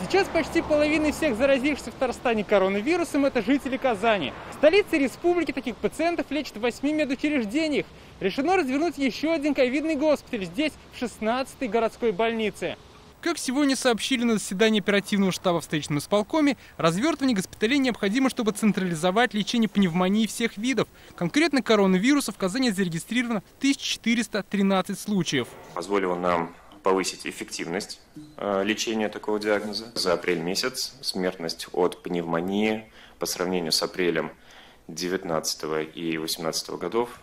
Сейчас почти половина всех заразившихся в Татарстане коронавирусом – это жители Казани. В столице республики таких пациентов лечат в 8 медучреждениях. Решено развернуть еще один ковидный госпиталь здесь, в 16-й городской больнице. Как сегодня сообщили на заседании оперативного штаба в столичном исполкоме, развертывание госпиталей необходимо, чтобы централизовать лечение пневмонии всех видов. Конкретно коронавируса в Казани зарегистрировано 1413 случаев. Позволило нам повысить эффективность лечения такого диагноза. За апрель месяц смертность от пневмонии по сравнению с апрелем 2019 и 2018 годов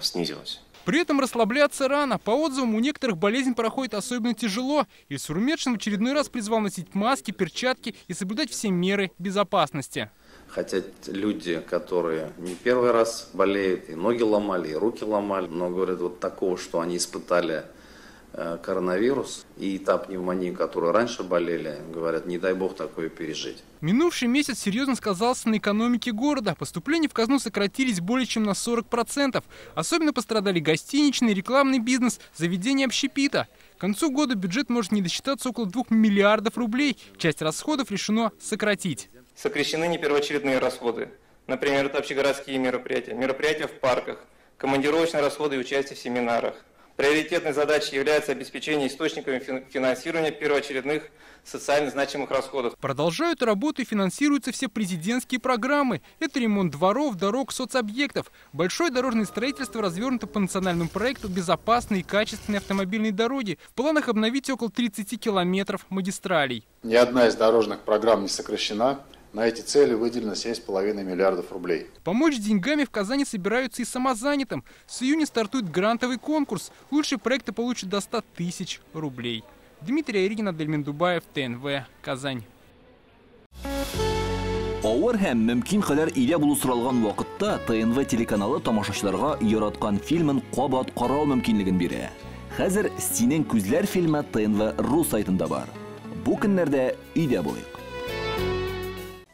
снизилась. При этом расслабляться рано. По отзывам, у некоторых болезнь проходит особенно тяжело. Ильсур-Медшин в очередной раз призвал носить маски, перчатки и соблюдать все меры безопасности. Хотя люди, которые не первый раз болеют, и ноги ломали, и руки ломали, но говорят, вот такого, что они испытали коронавирус и та пневмония, которую раньше болели, говорят, не дай бог такое пережить. Минувший месяц серьезно сказался на экономике города. Поступления в казну сократились более чем на 40%. Особенно пострадали гостиничный, рекламный бизнес, заведения общепита. К концу года бюджет может не досчитаться около 2 миллиардов рублей. Часть расходов решено сократить. Сокращены непервоочередные расходы. Например, это общегородские мероприятия, мероприятия в парках, командировочные расходы и участие в семинарах. Приоритетной задачей является обеспечение источниками финансирования первоочередных социально значимых расходов. Продолжают работу и финансируются все президентские программы. Это ремонт дворов, дорог, соцобъектов. Большое дорожное строительство развернуто по национальному проекту «Безопасные и качественные автомобильные дороги». В планах обновить около 30 километров магистралей. Ни одна из дорожных программ не сокращена. На эти цели выделено 7,5 миллиардов рублей. Помочь деньгами в Казани собираются и самозанятым. С июня стартует грантовый конкурс. Лучшие проекты получат до 100 тысяч рублей. Дмитрий Айригин, Адельмин Дубаев, ТНВ, Казань. Авыр һәм мөмкин кадәр илә булу соралган вакытта ТНВ телеканалы тамашачыларга яраткан фильмын кабат карау мөмкинлеген бирә. Хәзер "Синең күзләр" фильмы ТНВ.ру сайтында бар. Бу көннәрдә өйдә булыйк.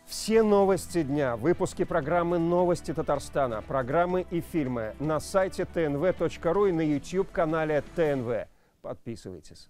Все новости дня, выпуски программы «Новости Татарстана», программы и фильмы на сайте tnv.ru и на YouTube-канале ТНВ. Подписывайтесь.